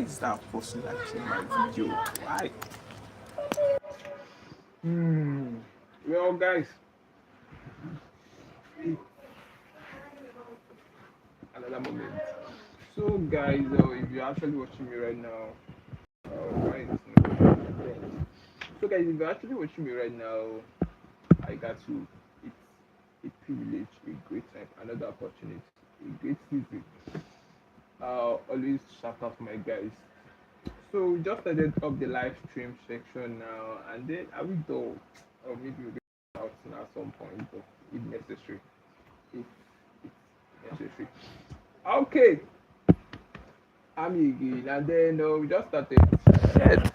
start posting like in my video. Why? Well, guys, another moment. So, guys, if you're actually watching me right now, why is this not going? So, guys, if you're actually watching me right now, I got you. It's a privilege, a great time, another opportunity, a great season. Always shout out my guys. So we just started up the live stream section now, and then I will do, or maybe we'll get out at some point, but if necessary, if it's necessary. Okay, I'm again, and then we just started.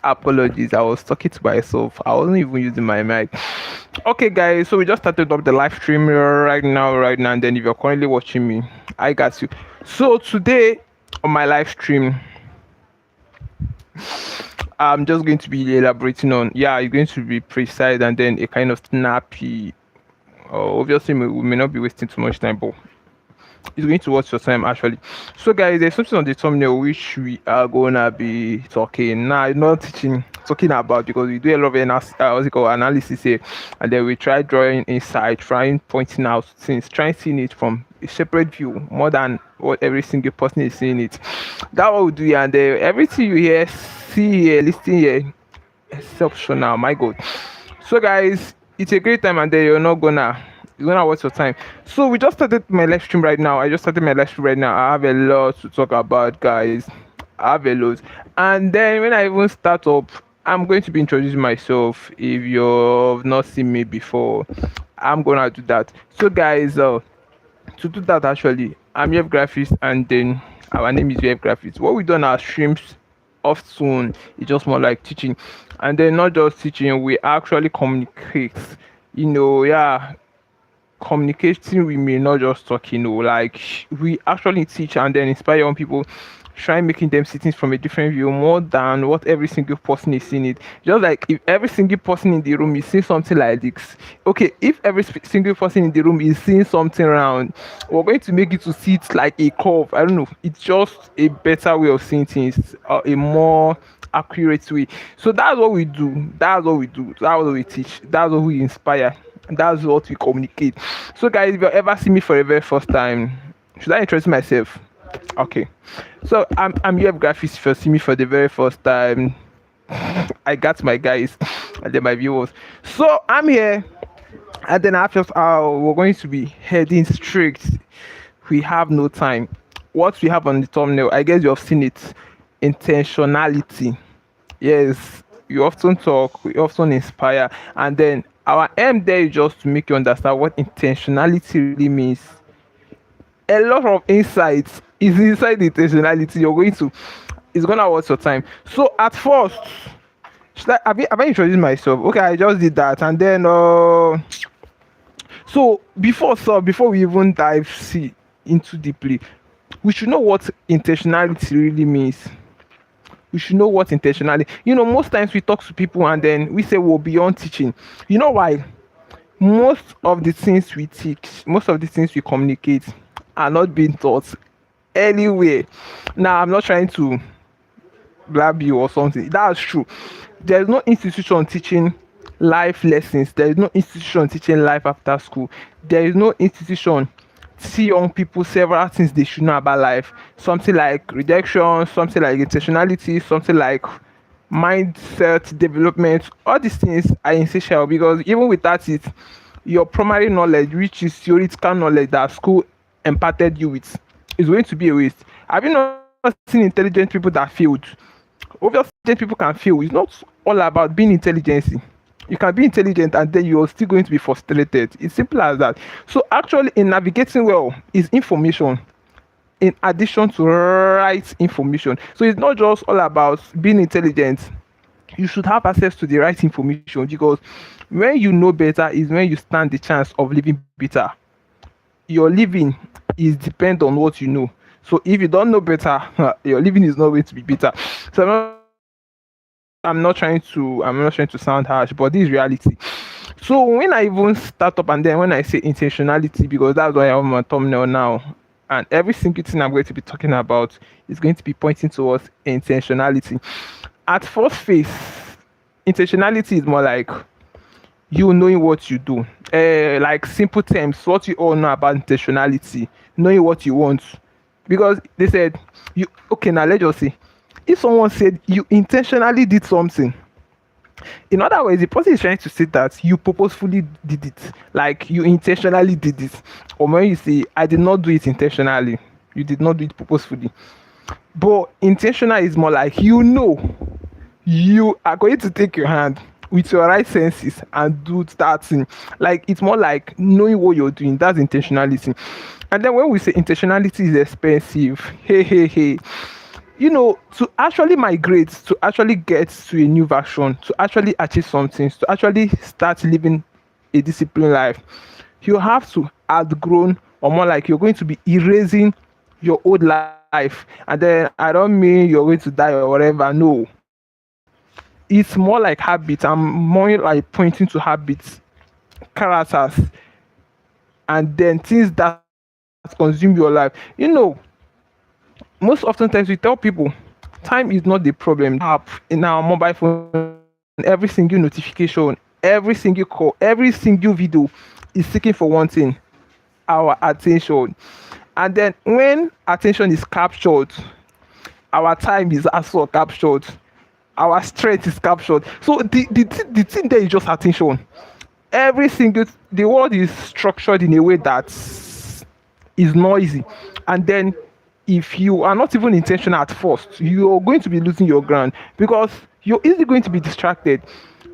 Apologies, I was talking to myself. I wasn't even using my mic. Okay, guys, so we just started up the live stream right now, and then if you're currently watching me, I got you. So today on my live stream, I'm just going to be elaborating on, it's going to be precise and then a kind of snappy. Obviously, we may not be wasting too much time, but it's going to watch your time actually. So, guys, there's something on the thumbnail which we are gonna be talking now. Not teaching, talking about, because we do a lot of analysis here, and then we try drawing insight, trying pointing out things, trying seeing it from a separate view more than what every single person is seeing it. That's what we do here, and everything you hear, see here, listen here, exceptional. My God. So, guys, it's a great time, and then you're gonna waste your time. So we just started my live stream right now. I just started my live stream right now. I have a lot to talk about, guys. I have a lot. And then when I even start up, I'm going to be introducing myself. If you've not seen me before, I'm gonna do that. So, guys, to do that, actually, I'm ufgraphics, and then our name is ufgraphics. What we do on our streams often is just more like teaching, and then not just teaching, we actually communicate. Communicating, we may not just talk, like we actually teach and then inspire young people, try making them see things from a different view more than what every single person is seeing it. Just like if every single person in the room is seeing something like this, okay, if every single person in the room is seeing something round, we're going to make it to see it like a curve. I don't know, it's just a better way of seeing things, a more accurate way. So that's what we do, that's what we teach, that's what we inspire, that's what we communicate. So, guys, if you ever see me for the very first time, should I introduce myself? Okay, so I'm UF Graphics. If you see me for the very first time, I got my guys and then my viewers. So I'm here, and then after we're going to be heading straight. We have no time. What we have on the thumbnail, I guess you have seen it. Intentionality. Yes, you often talk, we often inspire, and then our aim there is just to make you understand what intentionality really means. A lot of insights is inside the intentionality. It's gonna waste your time. So at first, have I introduced myself? Okay, I just did that, and then so before we even dive into deeply, we should know what intentionality really means. We should know what intentionality. Most times we talk to people and then we say we're beyond teaching. You know why? Most of the things we teach, most of the things we communicate are not being taught anywhere. Now, I'm not trying to blab you or something. That's true. There is no institution teaching life lessons. There is no institution teaching life after school. There is no institution see young people several things they should know about life. Something like rejection, something like intentionality, something like mindset development. All these things are essential, because even without it, your primary knowledge, which is theoretical knowledge that school imparted you with, is going to be a waste. Have you not seen intelligent people that failed? Obviously, intelligent people can fail. It's not all about being intelligent. You can be intelligent and then you're still going to be frustrated. It's simple as that. So actually, in navigating well is information in addition to right information. So it's not just all about being intelligent. You should have access to the right information, because when you know better is when you stand the chance of living better. Your living is depend on what you know. So if you don't know better, your living is not going to be better. So I'm not trying to sound harsh, but this is reality. So when I even start up and then when I say intentionality, because that's why I have my thumbnail now, and every single thing I'm going to be talking about is going to be pointing towards intentionality. At first phase, intentionality is more like you knowing what you do. Like simple terms, what you all know about intentionality, knowing what you want. Because they said, you okay, now let's just say, if someone said you intentionally did something, in other words, the person is trying to say that you purposefully did it, like you intentionally did it. Or when you say, I did not do it intentionally, you did not do it purposefully. But intentional is more like you are going to take your hand with your right senses and do that thing. Like it's more like knowing what you're doing. That's intentionality. And then when we say intentionality is expensive, hey, to actually migrate, to actually get to a new version, to actually achieve something, to actually start living a disciplined life, you have to outgrown, or more like you're going to be erasing your old life. And then I don't mean you're going to die or whatever. No, it's more like habits. I'm more like pointing to habits, characters, and then things that consume your life. Most often times we tell people time is not the problem. App in our mobile phone, every single notification, every single call, every single video is seeking for one thing: our attention. And then when attention is captured, our time is also captured, our strength is captured. So the thing there is just attention. Every single the world is structured in a way that is noisy, and then if you are not even intentional at first, you're going to be losing your ground because you're easily going to be distracted.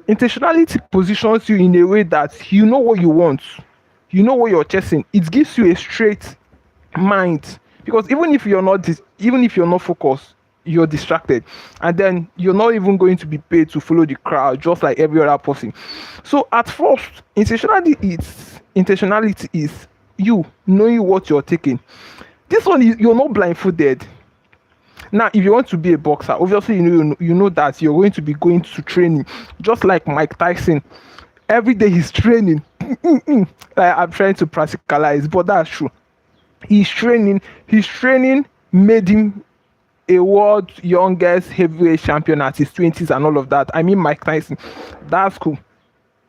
Intentionality positions you in a way that you know what you want, you know what you're chasing. It gives you a straight mind, because even if you're not focused, you're distracted, and then you're not even going to be paid to follow the crowd just like every other person. So at first, intentionality is you knowing what you're taking. This one is you're not blindfolded. Now, if you want to be a boxer, obviously you know that you're going to be going to training, just like Mike Tyson. Every day he's training. Like, I'm trying to practicalize, but that's true. He's training. His training made him a world youngest heavyweight champion at his 20s and all of that. I mean, Mike Tyson. That's cool.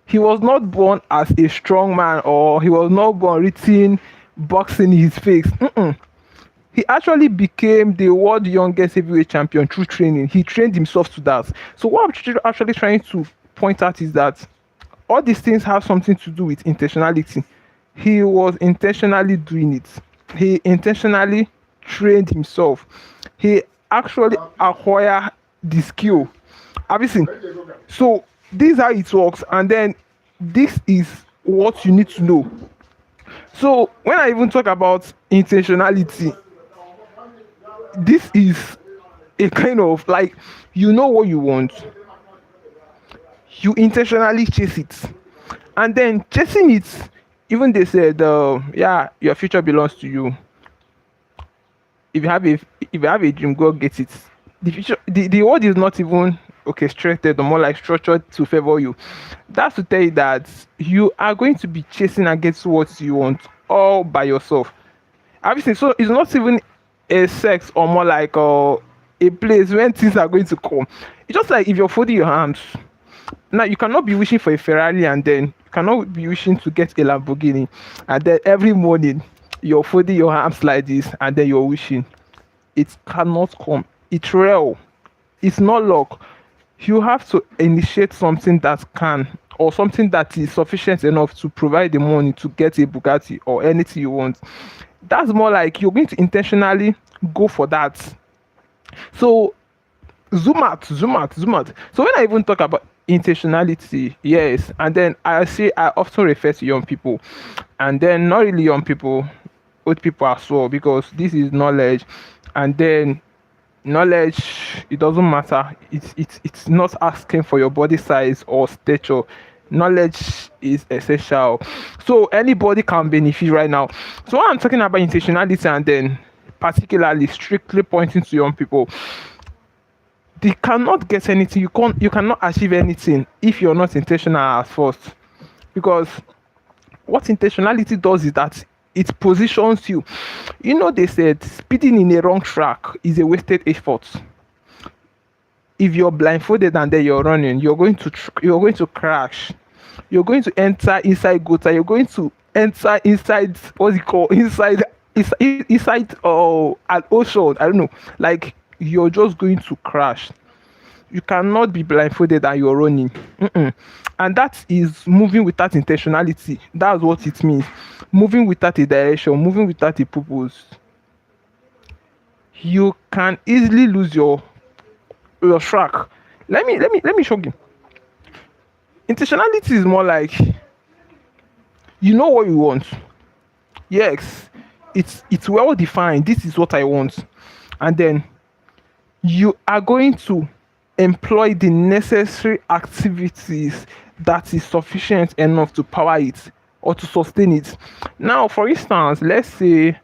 He was not born as a strong man, or he was not born written boxing in his face. He actually became the world youngest heavyweight champion through training. He trained himself to that. So what I'm actually trying to point out is that all these things have something to do with intentionality. He was intentionally doing it. He intentionally trained himself. He actually acquired the skill. Have you seen? So this is how it works, and then this is what you need to know. So when I even talk about intentionality, this is a kind of like, you know what you want, you intentionally chase it, and then chasing it, even they said yeah, your future belongs to you. If you have a dream, go get it. The future, the world is not even orchestrated or more like structured to favor you. That's to tell you that you are going to be chasing against what you want all by yourself. Obviously, so it's not even a sex, or more like a place when things are going to come. It's just like if you're folding your hands. Now you cannot be wishing for a Ferrari, and then you cannot be wishing to get a Lamborghini, and then every morning you're folding your arms like this, and then you're wishing. It cannot come. It's real. It's not luck. You have to initiate something that can, or something that is sufficient enough to provide the money to get a Bugatti or anything you want. That's more like you're going to intentionally go for that. So zoom out. So when I even talk about intentionality, yes, and then I often refer to young people, and then not really young people, old people as well, because this is knowledge. And then knowledge, it doesn't matter. It's not asking for your body size or stature. Knowledge is essential, so anybody can benefit right now. So when I'm talking about intentionality, and then particularly strictly pointing to young people, they cannot get anything. You cannot achieve anything if you're not intentional at first. Because what intentionality does is that it positions you. You know, they said speeding in a wrong track is a wasted effort. If you're blindfolded and then you're running, you're going to crash. You're going to enter inside gutter. You're going to enter inside what's it called, inside an ocean. I don't know. Like, you're just going to crash. You cannot be blindfolded and you're running. Mm-mm. And that is moving without intentionality. That's what it means. Moving without a direction, moving without a purpose. You can easily lose your track. Let me show you. Intentionality is more like, you know what you want. Yes, it's well defined. This is what I want. And then you are going to employ the necessary activities that is sufficient enough to power it or to sustain it. Now, for instance, let's say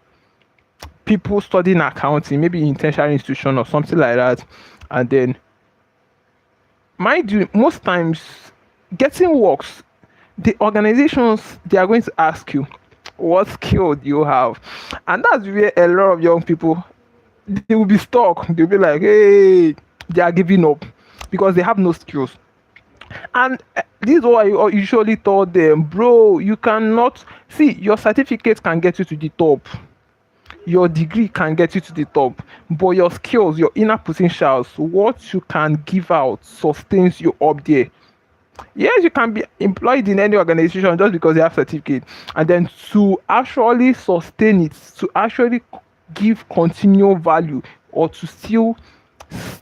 people studying accounting, maybe in tertiary institution or something like that, and then, mind you, most times getting works, the organizations, they are going to ask you, what skill do you have? And that's where a lot of young people, they will be stuck. They'll be like, hey, they are giving up because they have no skills. And this is what I usually told them, bro. You cannot see, your certificate can get you to the top, your degree can get you to the top, but your skills, your inner potentials, what you can give out sustains you up there. Yes, you can be employed in any organization just because you have certificate, and then to actually sustain it, to actually give continual value, or to still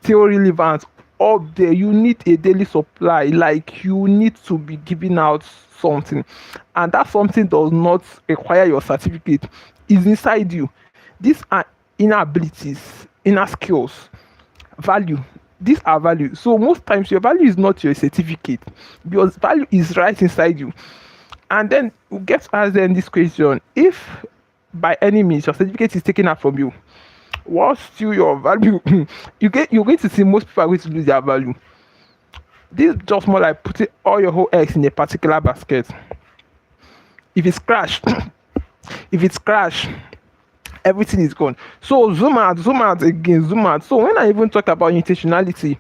relevant up there, you need a daily supply. Like, you need to be giving out something, and that something does not require your certificate. Is inside you. These are inner abilities, inner skills, value. These are value. So most times your value is not your certificate. Your value is right inside you. And then we get to ask them this question: if by any means your certificate is taken out from you, what's still your value? You're going to see most people are going to lose their value. This is just more like putting all your whole eggs in a particular basket. If it's crash, if it's crash, everything is gone. So zoom out again, zoom out. So when I even talk about intentionality,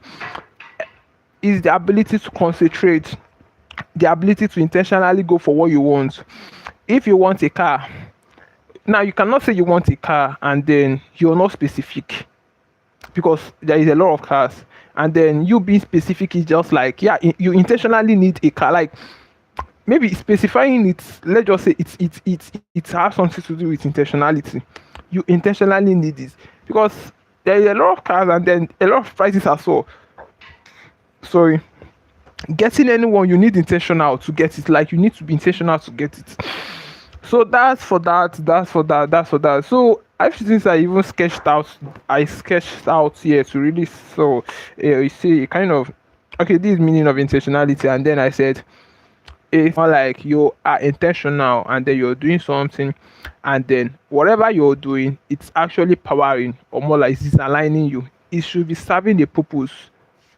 is the ability to concentrate, the ability to intentionally go for what you want. If you want a car, now you cannot say you want a car and then you're not specific, because there is a lot of cars, and then you being specific is just like, yeah, you intentionally need a car. Like, maybe specifying it, let's just say it has something to do with intentionality. You intentionally need this because there is a lot of cars and then a lot of prices as well. Sorry, getting anyone, you need intentional to get it. Like, you need to be intentional to get it. So that's for that. So actually, since I sketched out here to really, so you see kind of, okay, this is meaning of intentionality, and then I said it's more like you are intentional and then you're doing something, and then whatever you're doing, it's actually powering, or more like it's aligning you. It should be serving the purpose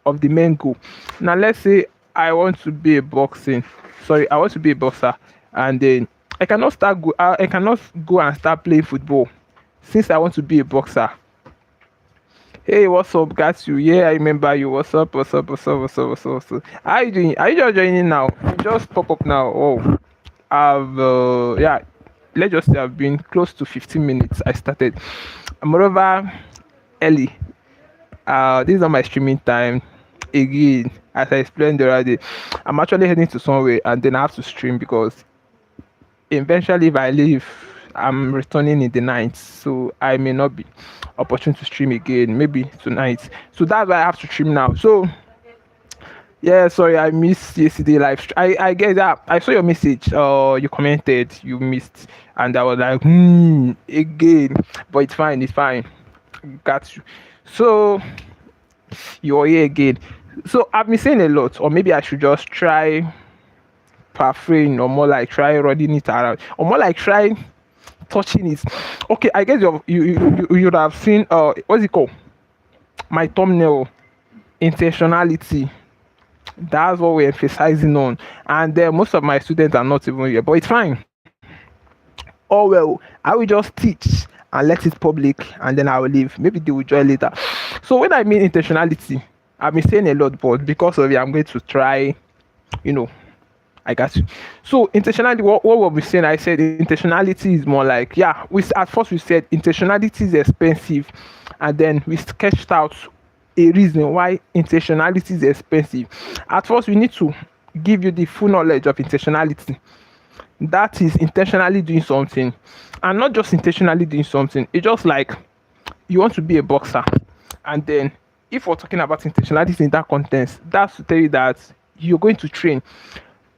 of the main goal. Now let's say I want to be a I want to be a boxer, and then I cannot go and start playing football since I want to be a boxer. Hey, what's up? Got you. Yeah, I remember you. What's up? How you doing? Are you just joining now? You just pop up now. Oh, yeah. Let's just say I've been close to 15 minutes. I started. I'm moreover early. This is not my streaming time. Again, as I explained the other day, I'm actually heading to somewhere, and then I have to stream because eventually, if I leave, I'm returning in the night, so I may not be opportune to stream again, maybe tonight. So that's why I have to stream now. So yeah, sorry, I missed yesterday live. I get that. I saw your message. You commented you missed, and I was like, again. But it's fine. It's fine. Got you. So you're here again. So I've been saying a lot, or maybe I should just try paraphrasing, or more like try running it around, or more like try touching it. Okay, I guess you would have seen what's it called? My thumbnail, intentionality. That's what we're emphasizing on, and then most of my students are not even here, but it's fine. Oh well, I will just teach and let it public, and then I will leave. Maybe they will join later. So when I mean intentionality, I've been saying a lot, but because of it, I'm going to try, you know, I got you. So intentionality, what were we saying? I said intentionality is more like, yeah, we at first we said intentionality is expensive, and then we sketched out a reason why intentionality is expensive. At first, we need to give you the full knowledge of intentionality. That is intentionally doing something, and not just intentionally doing something. It's just like you want to be a boxer, and then if we're talking about intentionality in that context, that's to tell you that you're going to train.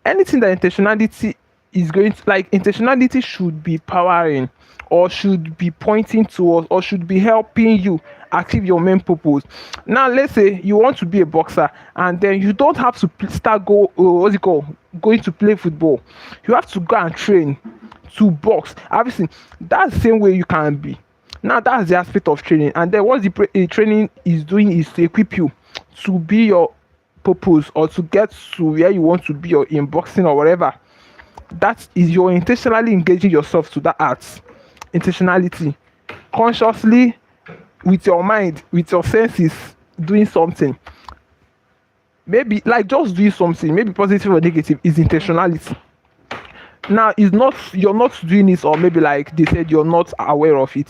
Anything that intentionality is going to, like, intentionality should be powering, or should be pointing towards, or should be helping you achieve your main purpose. Now let's say you want to be a boxer, and then you don't have to start what's it called, going to play football. You have to go and train to box. Obviously that's the same way you can be. Now that's the aspect of training, and then what the training is doing is to equip you to be your purpose, or to get to where you want to be, or in boxing or whatever. That is, you're intentionally engaging yourself to that art. Intentionality, consciously, with your mind, with your senses, doing something. Maybe like just doing something, maybe positive or negative, is intentionality. Now it's not, you're not doing it, or maybe like they said, you're not aware of it.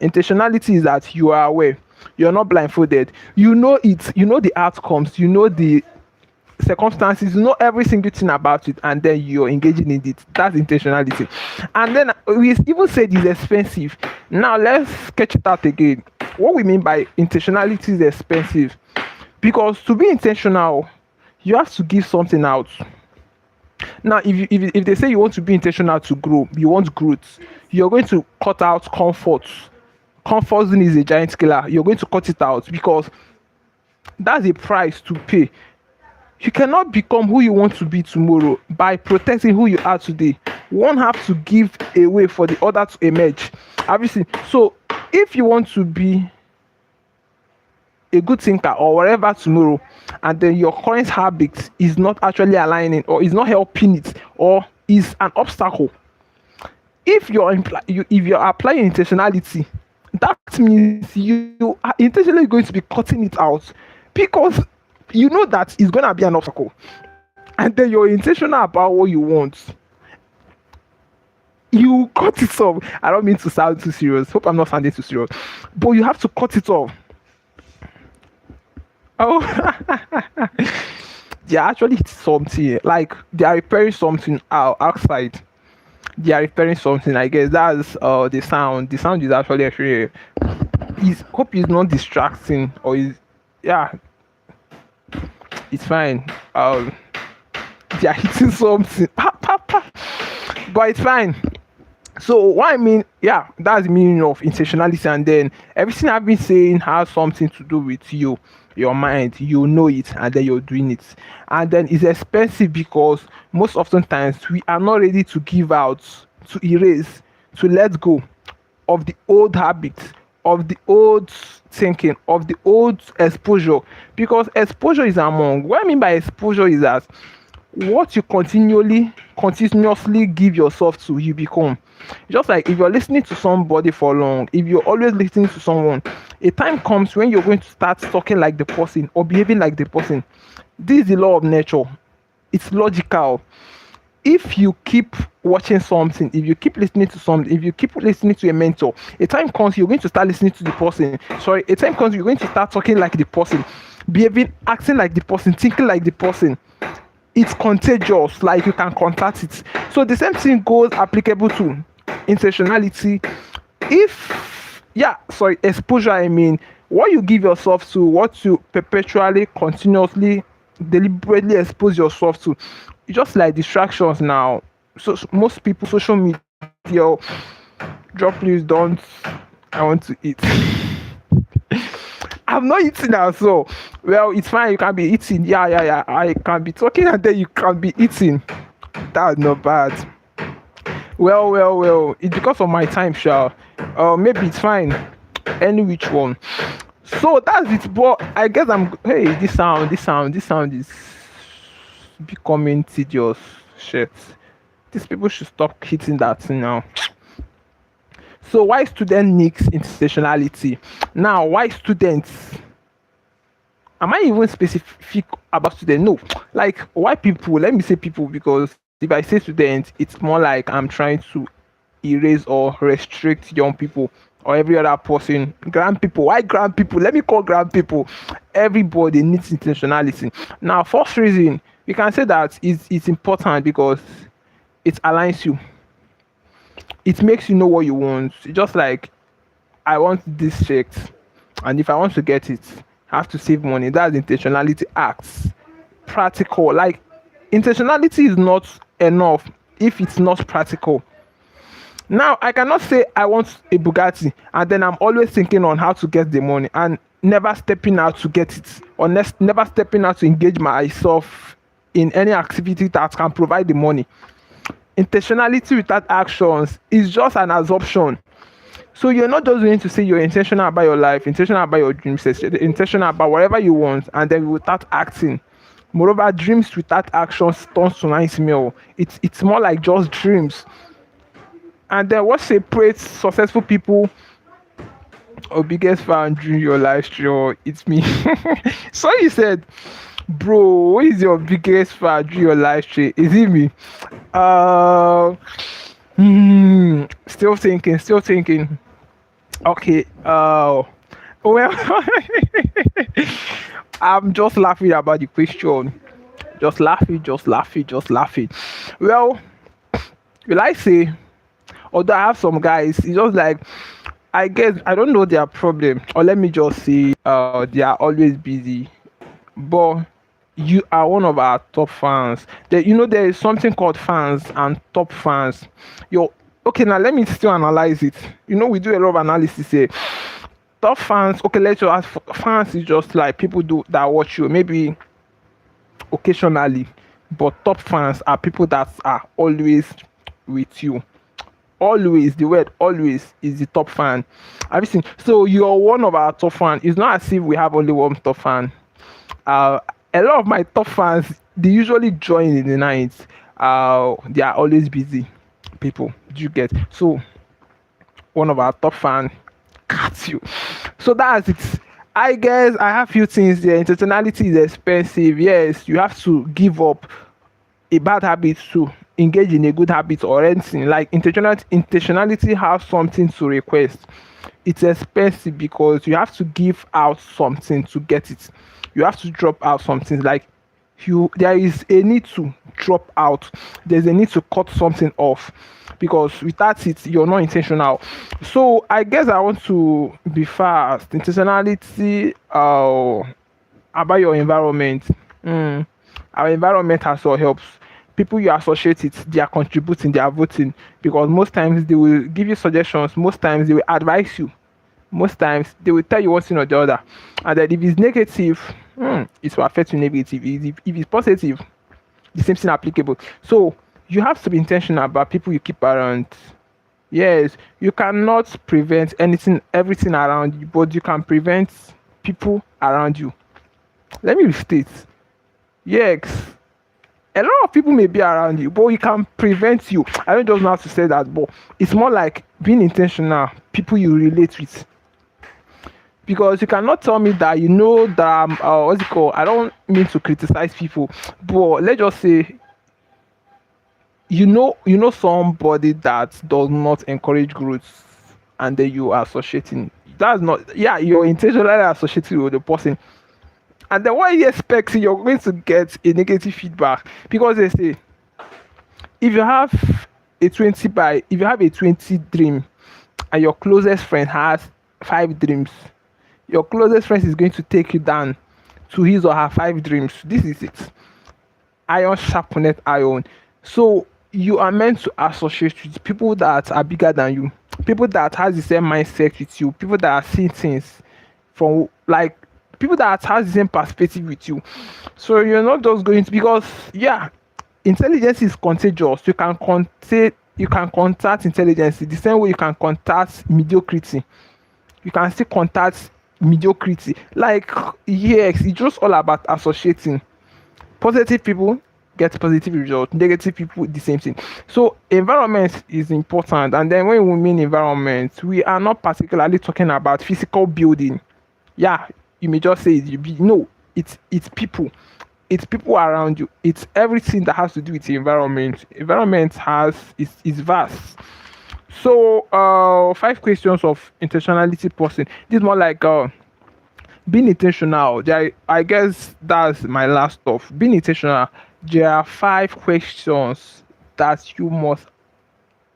Intentionality is that you are aware, you're not blindfolded, you know it, you know the outcomes, you know the circumstances, you know every single thing about it, and then you're engaging in it. That's intentionality. And then we even said it's expensive. Now let's sketch it out again. What we mean by intentionality is expensive, because to be intentional, you have to give something out. Now if they say you want to be intentional to grow, you want growth, you're going to cut out comfort. Comfort zone is a giant killer. You're going to cut it out, because that's a price to pay. You cannot become who you want to be tomorrow by protecting who you are today. One have to give away for the other to emerge. Obviously, so if you want to be a good thinker or whatever tomorrow, and then your current habit is not actually aligning, or is not helping it, or is an obstacle, if if you're applying intentionality, that means you are intentionally going to be cutting it out, because you know that it's going to be an obstacle, and then you're intentional about what you want. You cut it off. I don't mean to sound too serious, hope I'm not sounding too serious, but you have to cut it off. Oh, they are actually something, like they are repairing something outside. They are repairing something, I guess. That's the sound is actually is, hope it's not distracting, or is, yeah, it's fine. They are hitting something. Pa, pa, pa. But it's fine. So what I mean, yeah, that's the meaning of intentionality. And then everything I've been saying has something to do with you, your mind. You know it, and then you're doing it. And then it's expensive, because most often times we are not ready to give out, to erase, to let go of the old habits, of the old thinking, of the old exposure. Because exposure is among, what I mean by exposure is that what you continuously give yourself to, you become. Just like if you're listening to somebody for long, if you're always listening to someone, a time comes when you're going to start talking like the person, or behaving like the person. This is the law of nature. It's logical. If you keep watching something, if you keep listening to something, if you keep listening to a mentor, a time comes you're going to start listening to the person. Sorry, a time comes you're going to start talking like the person, behaving, acting like the person, thinking like the person. It's contagious, like you can contact it. So the same thing goes applicable to intentionality. If, yeah, sorry, exposure, I mean, what you give yourself to, what you perpetually, continuously, deliberately expose yourself to. It's just like distractions now. So most people, social media, drop, please don't, I want to eat. I'm not eating now, so well, it's fine. You can be eating. Yeah. I can be talking, and then you can be eating. That's not bad. Well. It's because of my time, shall. Maybe it's fine. Any which one. So that's it. But I guess Hey, this sound is becoming tedious. Shit. These people should stop hitting that thing now. So why student needs intentionality? Now, why students? Am I even specific about students? No. Like, why people? Let me say people, because if I say students, it's more like I'm trying to erase or restrict young people or every other person. Grand people. Why grand people? Let me call grand people. Everybody needs intentionality. Now, first reason we can say that it's important because it aligns you. It makes you know what you want. Just like I want this checked, and if I want to get it, I have to save money. That's intentionality acts. Practical. Like, intentionality is not enough if it's not practical. Now, I cannot say I want a Bugatti and then I'm always thinking on how to get the money and never stepping out to get it, or never stepping out to engage myself in any activity that can provide the money. Intentionality without actions is just an assumption. So you're not just going to say you're intentional about your life, intentional about your dreams, intentional about whatever you want, and then without acting. Moreover, dreams without actions turns to nightmare. It's more like just dreams. And then what separates successful people or biggest fan during your life stream? It's me. So you said, bro, who is your biggest fan during your live stream? Is it me? Uh, still thinking, still thinking. Okay. Well, I'm just laughing about the question. Just laughing, just laughing, just laughing. Well, will I say? Although I have some guys, it's just like, I guess I don't know their problem, or let me just say, they are always busy. But you are one of our top fans. There is something called fans and top fans. You're okay. Now let me still analyze it. We do a lot of analysis here. Top fans. Okay, let's just ask. Fans is just like people do that watch you maybe occasionally, but top fans are people that are always with you. Always, the word always is the top fan. Have you seen? So you're one of our top fans. It's not as if we have only one top fan. uh a lot of my top fans, they usually join in the night. They are always busy people. Do you get? So one of our top fan cut you. So that's it. I guess I have few things there. Intentionality is expensive. Yes, you have to give up a bad habit to engage in a good habit or anything. Like, intentionality has something to request. It's expensive because you have to give out something to get it. You have to drop out something. Like, there is a need to drop out. There's a need to cut something off, because without it you're not intentional. So I guess I want to be fast. Intentionality about your environment. Our environment also helps. People you associate it, they are contributing, they are voting, because most times they will give you suggestions, most times they will advise you, most times they will tell you one thing or the other. And then if it's negative, it will affect you negative. If it's positive, the same thing applicable. So you have to be intentional about people you keep around. Yes, you cannot prevent everything around you, but you can prevent people around you. Let me restate. Yes, a lot of people may be around you, but you can prevent you. I don't just know how to say that, but it's more like being intentional. People you relate with, because you cannot tell me that that what's it called? I don't mean to criticize people, but let's just say somebody that does not encourage growth, and then you are associating. That's not, yeah, you're intentionally associating with the person, and then what you expect, you're going to get a negative feedback, because they say if you have if you have a 20 dream and your closest friend has 5 dreams, your closest friend is going to take you down to his or her 5 dreams. This is it. Iron sharpened iron. So you are meant to associate with people that are bigger than you, people that has the same mindset with you, people that are seeing things from, like, people that has the same perspective with you. So you're not just going to, because yeah, intelligence is contagious. You can contact intelligence the same way you can contact mediocrity. You can still contact mediocrity. Like, yes, it's just all about associating positive people. get positive results. Negative people, the same thing. So environment is important. And then when we mean environment, we are not particularly talking about physical building. Yeah, you may just say no, it's people. It's people around you. It's everything that has to do with the environment. Environment has is vast. So 5 questions of intentionality person. This is more like being intentional. I guess that's my last stuff. Being intentional. There are 5 questions that you must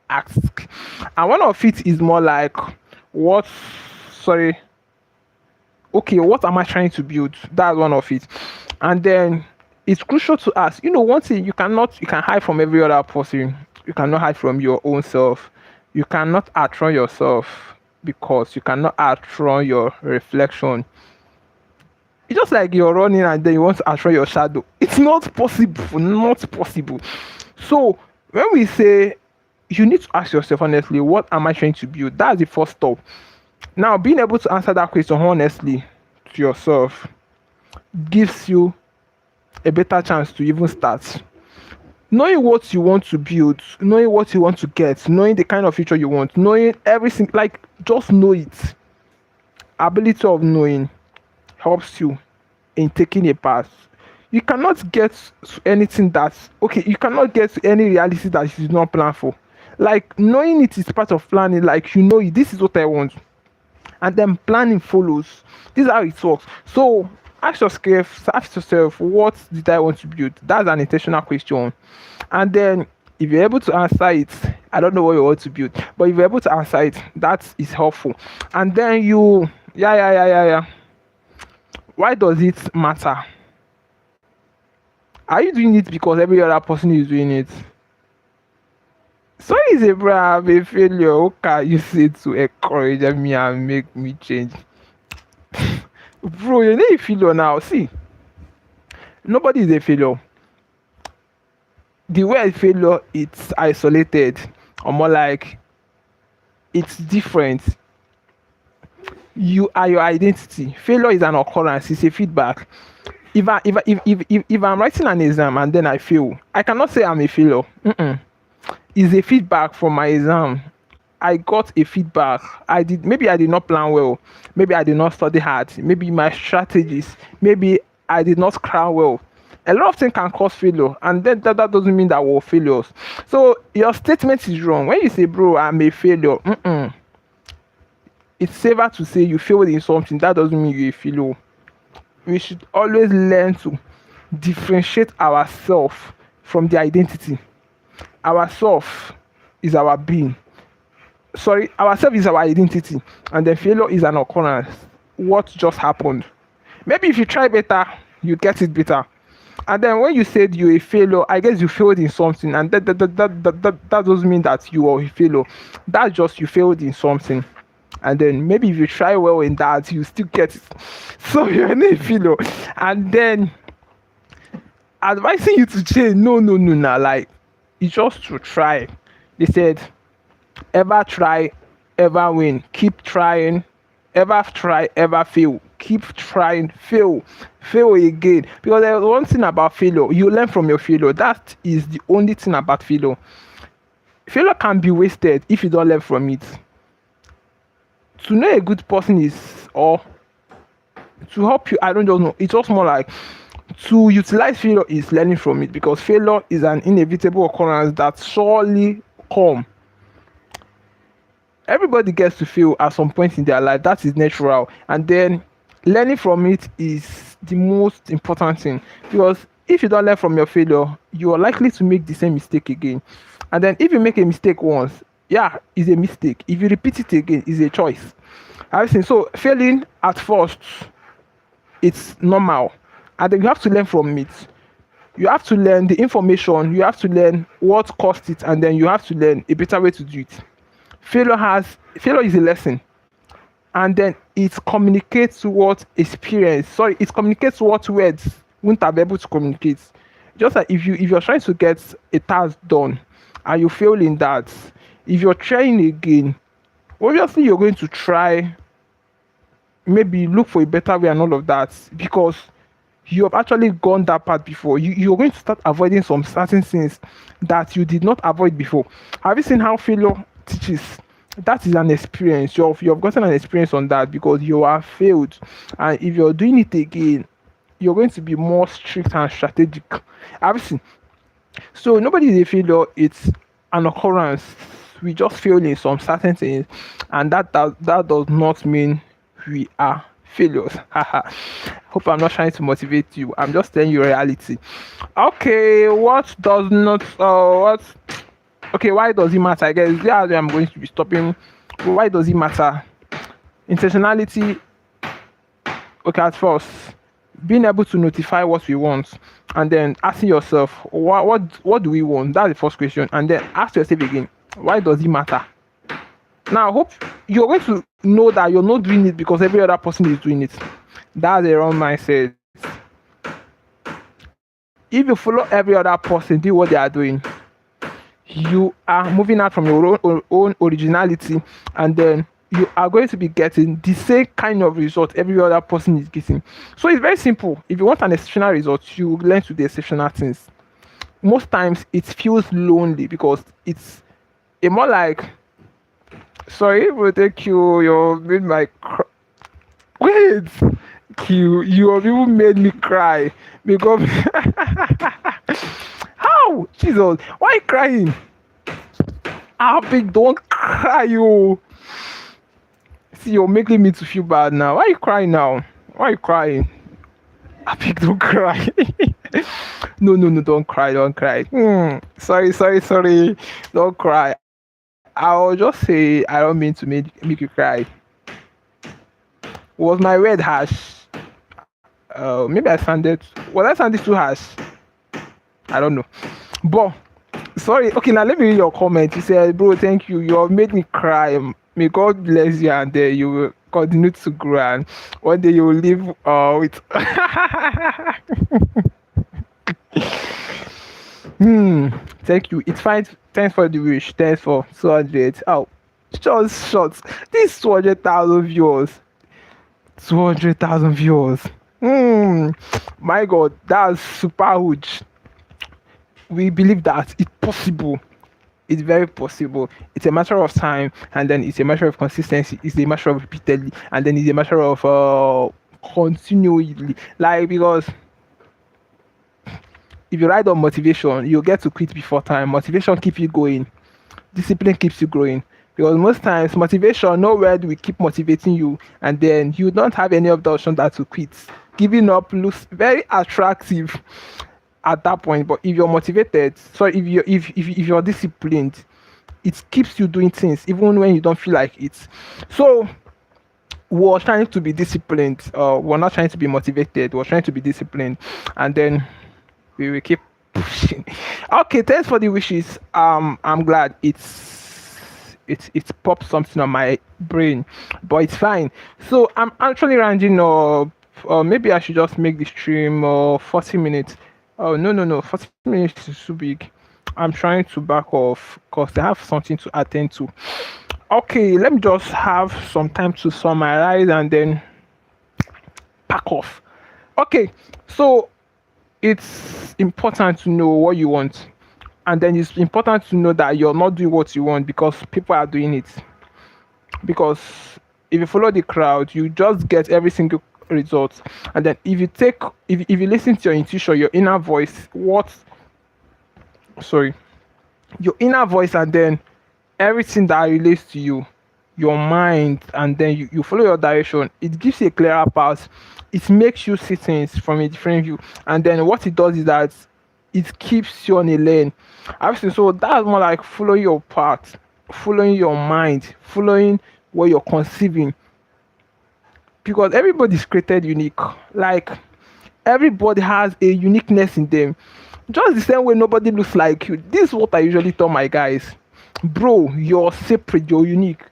ask, and one of it is more like, what? Sorry. Okay, what am I trying to build? That's one of it. And then it's crucial to ask. One thing you can hide from every other person. You cannot hide from your own self. You cannot outrun yourself because you cannot outrun your reflection. It's just like you're running and then you want to outrun your shadow. It's not possible. Not possible. So when we say you need to ask yourself honestly, what am I trying to build? That's the first step. Now, being able to answer that question honestly to yourself gives you a better chance to even start. Knowing what you want to build, knowing what you want to get, knowing the kind of future you want, knowing everything, like just know it. Ability of knowing helps you in taking a path. You cannot get to anything that's okay, you cannot get to any reality that you did not plan for. Like knowing it is part of planning, like this is what I want. And then planning follows. This is how it works. So ask yourself, what did I want to build? That's an intentional question. And then if you're able to answer it, I don't know what you want to build, but if you're able to answer it, that is helpful. And then yeah. Why does it matter? Are you doing it because every other person is doing it? So is a brave a failure. Okay, you say to encourage me and make me change. Bro, you're not a failure now. See, nobody is a failure. The word failure, it's isolated, or more like it's different. You are your identity. Failure is an occurrence. It's a feedback. If I'm writing an exam and then I fail, I cannot say I'm a failure. It's a feedback from my exam. I got a feedback. Maybe I did not plan well. Maybe I did not study hard. Maybe my strategies. Maybe I did not cram well. A lot of things can cause failure, and then that doesn't mean that we're failures. So your statement is wrong when you say, "Bro, I'm a failure." It's safer to say you failed in something. That doesn't mean you're a failure. We should always learn to differentiate ourselves from the identity. Ourself is our being. Sorry, ourself is our identity, and then failure is an occurrence. What just happened? Maybe if you try better, you get it better. And then when you said you're a failure, I guess you failed in something, and that doesn't mean that you are a failure. That's just you failed in something. And then maybe if you try well in that, you still get it. So you're not a failure. And then advising you to change, no, like it's just to try. They said, ever try, ever win. Keep trying, ever try, ever fail. Keep trying, fail again. Because there's one thing about failure, you learn from your failure. That is the only thing about failure. Failure can be wasted if you don't learn from it. To know a good person is, or to help you, I don't know, it's just more like to utilize failure is learning from it, because failure is an inevitable occurrence that surely come. Everybody gets to fail at some point in their life. That is natural. And then learning from it is the most important thing, because if you don't learn from your failure, you are likely to make the same mistake again. And then if you make a mistake once, yeah, it's a mistake. If you repeat it again, it's a choice. I've seen. So failing at first, it's normal, and then you have to learn from it. You have to learn the information. You have to learn what caused it, and then you have to learn a better way to do it. Failure is a lesson, and then it communicates what experience. Sorry, it communicates what words wouldn't have been able to communicate. Just like if you're trying to get a task done, and you fail in that, if you're trying again, obviously you're going to try, maybe look for a better way and all of that, because You have actually gone that path before. You're going to start avoiding some certain things that you did not avoid before. Have you seen how failure teaches? That is an experience. You've gotten an experience on that because you have failed. And if you're doing it again, you're going to be more strict and strategic. Have you seen? So nobody is a failure. It's an occurrence. We just fail in some certain things, and that does not mean we are failures. Hope I'm not trying to motivate you. I'm just telling you reality. Okay, what does not what? Okay, why does it matter? I guess that's where I'm going to be stopping. Why does it matter? Intentionality. Okay, at first, being able to notify what we want, and then asking yourself, what do we want? That's the first question, and then ask yourself again, why does it matter? Now, I hope you're going to know that you're not doing it because every other person is doing it. That's the wrong mindset. If you follow every other person do what they are doing, you are moving out from your own originality, and then you are going to be getting the same kind of result every other person is getting. So it's very simple. If you want an exceptional result, you learn to do exceptional things. Most times it feels lonely because it's a more like, sorry, will take you. You made my wait. You have even made me cry because how Jesus? Why you crying? Happy, don't cry, you. See, you're making me to feel bad now. Why are you crying now? Why are you crying? Happy, don't cry. No, don't cry, don't cry. Sorry. Don't cry. I'll just say I don't mean to make you cry. Was my word harsh? Maybe was I sounded too harsh? I don't know. But sorry, okay, now let me read your comment. You said, bro, thank you. You have made me cry. May God bless you, and then you will continue to grow, and one day you will live with thank you. It's fine. Thanks for the wish. Thanks for 200. Oh, just shots. This 200,000 viewers. 200,000 viewers. My God, that's super huge. We believe that it's possible. It's very possible. It's a matter of time, and then it's a matter of consistency. It's a matter of repeatedly, and then it's a matter of continually. Like, because if you ride on motivation, you'll get to quit before time. Motivation keeps you going. Discipline keeps you growing. Because most times, motivation, nowhere do we keep motivating you, and then you don't have any of the option that to quit. Giving up looks very attractive at that point, but if you're motivated, so if you're disciplined, it keeps you doing things even when you don't feel like it. So we're trying to be disciplined. We're not trying to be motivated. We're trying to be disciplined, and then we will keep pushing. Okay, thanks for the wishes. I'm glad it's popped something on my brain, but it's fine. So I'm actually rounding up. Maybe I should just make the stream 40 minutes. Oh, no, 40 minutes is too big. I'm trying to back off because I have something to attend to. Okay, let me just have some time to summarize and then back off. Okay, so it's important to know what you want, and then it's important to know that you're not doing what you want because people are doing it. Because if you follow the crowd, you just get every single result, and then if you listen to your intuition, your inner voice, your inner voice, and then everything that relates to you, your mind, and then you follow your direction, it gives you a clearer path. It makes you see things from a different view, and then what it does is that it keeps you on a lane. Obviously, so that's more like following your path, following your mind, following what you're conceiving, because everybody's created unique. Like, everybody has a uniqueness in them, just the same way nobody looks like you. This is what I usually tell my guys. Bro, you're separate, you're unique.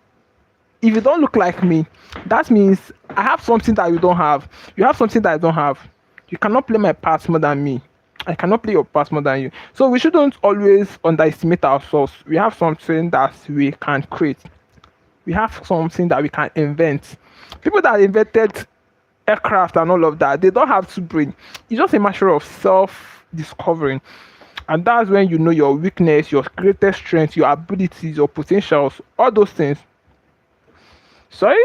If you don't look like me, that means I have something that you don't have. You have something that I don't have. You cannot play my part more than me. I cannot play your part more than you. So we shouldn't always underestimate ourselves. We have something that we can create. We have something that we can invent. People that invented aircraft and all of that. They don't have two brain. It's just a matter of self discovering. And that's when you know your weakness, your greatest strength, your abilities, your potentials, all those things. Sorry?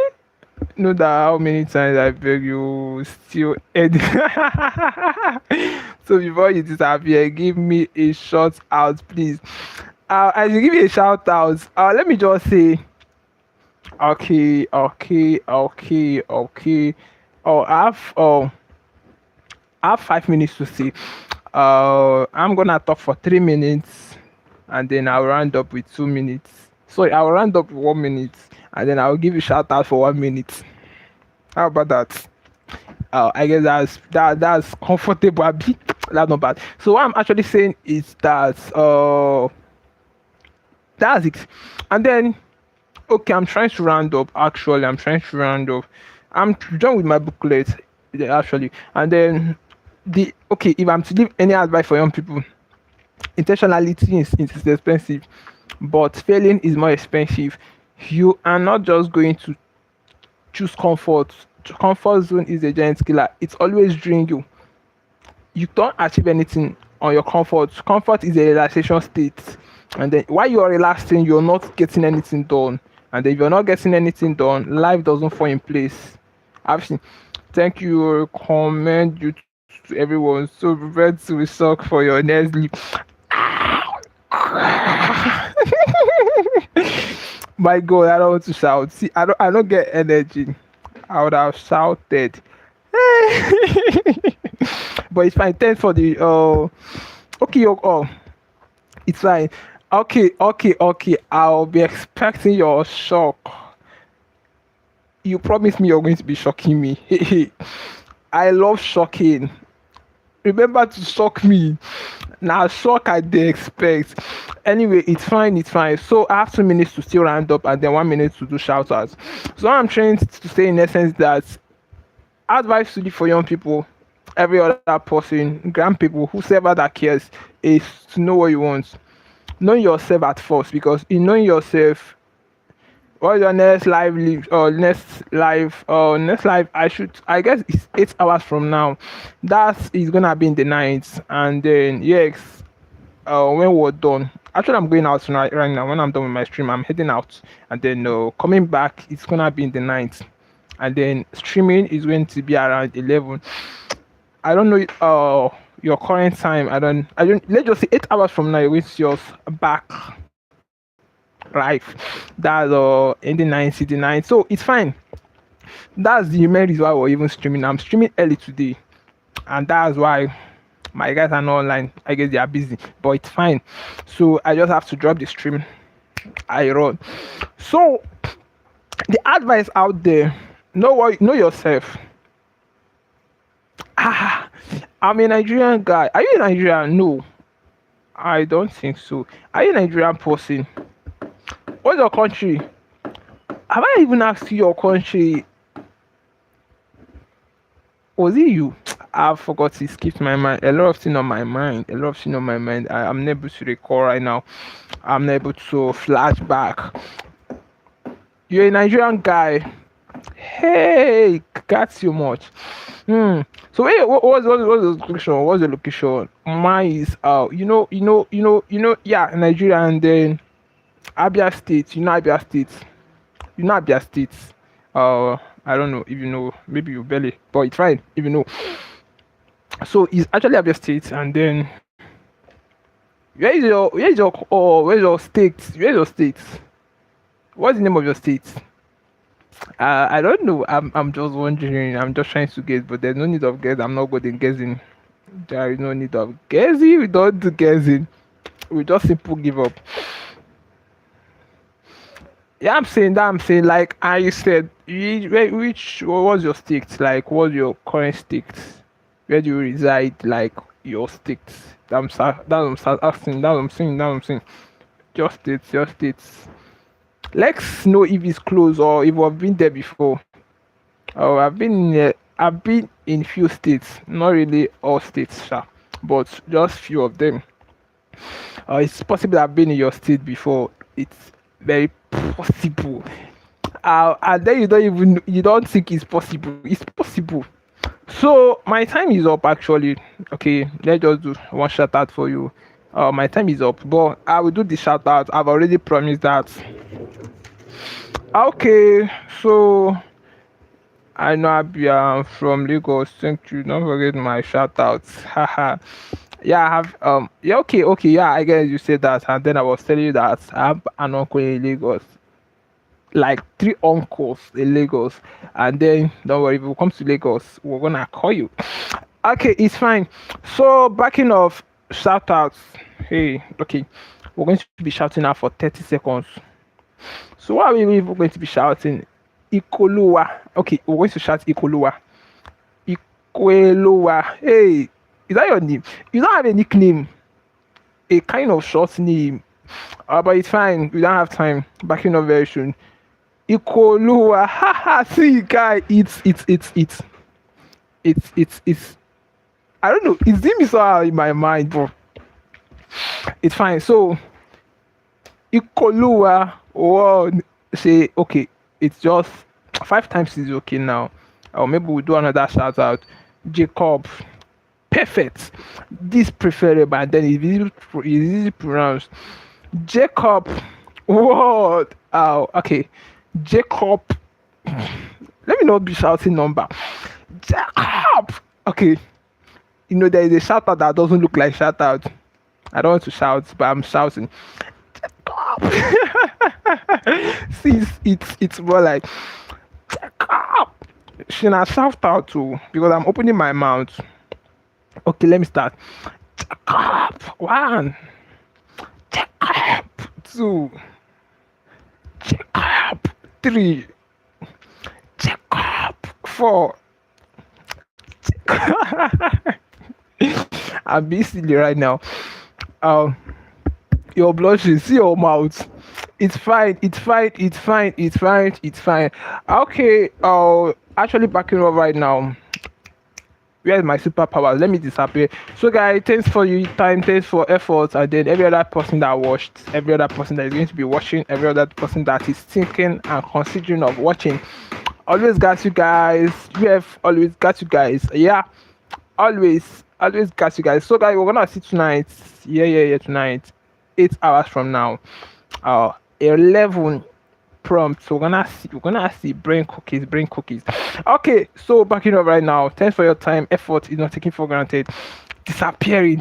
Know that how many times I beg you still edit. So before you disappear, give me a shout out, please. I will give you a shout out. Let me just say, okay. Oh, I have 5 minutes to say. I'm gonna talk for 3 minutes, and then I'll round up with 2 minutes. Sorry, I'll round up with 1 minute, and then I'll give you shout out for 1 minute. How about that? I guess that's comfortable. That's not bad. So what I'm actually saying is that that's it. And then okay, I'm trying to round up. Actually, I'm trying to round up. I'm done with my booklet actually, and then if I'm to give any advice for young people, intentionality is expensive, but failing is more expensive. You are not just going to choose comfort. Comfort zone is a giant killer. It's always drain you. You don't achieve anything on your comfort. Comfort is a relaxation state, and then while you are relaxing, you're not getting anything done. And if you're not getting anything done, life doesn't fall in place. I've seen. Thank you. Recommend you to everyone. So prepare to suck for your next sleep. My God, I don't want to shout. See, I don't get energy. I would have shouted. But it's fine. Thanks for the okay, it's fine. Okay. I'll be expecting your shock. You promised me you're going to be shocking me. I love shocking. Remember to shock me. Now shock I dey expect. Anyway, it's fine. So I have 2 minutes to still round up and then 1 minute to do shout outs. So I'm trying to say in essence that advice to for young people, every other person, grand people, whoever that cares, is to know what you want. Know yourself at first, because in knowing yourself, what's your next live live next live, I guess it's 8 hours from now. That is gonna be in the night, and then yes, when we're done, actually I'm going out tonight. Right now, when I'm done with my stream, I'm heading out, and then coming back, it's gonna be in the night, and then streaming is going to be around 11. I don't know your current time. I don't let's just say 8 hours from now you're going to see us back live. That's in the 9 so it's fine. That's the main reason why we're even streaming. I'm streaming early today, and that's why my guys are not online. I guess they are busy, but it's fine. So I just have to drop the stream. I run. So the advice out there: know yourself. I'm a Nigerian guy. Are you a Nigerian? No, I don't think so. Are you a Nigerian person? What's your country? Have I even asked you your country? Was it you? I forgot. It skipped my mind. A lot of things on my mind. I'm not able to recall right now. I'm not able to flash back. You're a Nigerian guy. Hey, got you much. So wait, what's the location? What's the location? Mine is yeah, Nigeria, and then Abia State. Abia State. Abia State. I don't know if you know. Maybe you barely, but it's fine if you know. So it's actually Abia State, and then where's your state? Where's your state? What's the name of your state? I don't know. I'm just wondering. I'm just trying to guess, but there's no need of guess. I'm not good in guessing. There is no need of guessing. We don't do guessing. We just simple give up. Yeah, I'm saying that. I'm saying like I said. Which what was your state? Like, what's your current state? Where do you reside? Like your state. That's what I'm asking. That's what I'm saying. That's what I'm saying. Your states. Let's know if it's close or if I've been there before. Oh, I've been in few states, not really all states, sure, but just few of them. It's possible I've been in your state before. It's very possible. And then you don't think it's possible. It's possible. So my time is up actually. Okay, let's just do one shout out for you. My time is up, but I will do the shout out. I've already promised that. Okay, so I know I'm from Lagos. Thank you. Don't forget my shout outs. Haha. Yeah, I have yeah, okay, yeah, I guess you said that, and then I was telling you that I have an uncle in Lagos, like three uncles in Lagos, and then don't worry, if we come to Lagos, we're gonna call you. Okay, it's fine. So backing of shout outs. Hey, okay, we're going to be shouting out for 30 seconds. So what are we even going to be shouting? Ikolua. Okay, we're going to shout Ikolua. Ikolua. Hey, is that your name? You don't have a nickname, a kind of short name. But it's fine. We don't have time. Backing up very soon. Ikolua. Haha. See, guy. It's. I don't know. It's name is so in my mind, but it's fine. So Ikolua. Oh, say okay. It's just 5 times is okay now. Or maybe we'll do another shout out. Jacob. Perfect. This preferable, and then it's easy to pronounce. Jacob. What? Oh, okay. Jacob. Let me not be shouting number. Jacob. Okay. You know, there is a shout out that doesn't look like shout out. I don't want to shout, but I'm shouting. Jacob. See, it's more like Jacob. Should I shout out too? Because I'm opening my mouth. Okay, let me start. Jacob. One. Jacob. Two. Jacob. Three. Jacob. Four. I'm being silly right now. Um, you're blushing. See your mouth. It's fine. It's fine. It's fine. It's fine. It's fine. Okay. Actually backing up right now. Where is my superpower? Let me disappear. So guys, thanks for your time, thanks for efforts, and then every other person that watched, every other person that is going to be watching, every other person that is thinking and considering of watching. Always got you guys. We have always got you guys. Yeah. Always got you guys. So guys, we're gonna see tonight. Yeah, tonight. 8 hours from now. 11 prompts. We're gonna see brain cookies. Okay, so backing up right now. Thanks for your time. Effort is not taken for granted. Disappearing.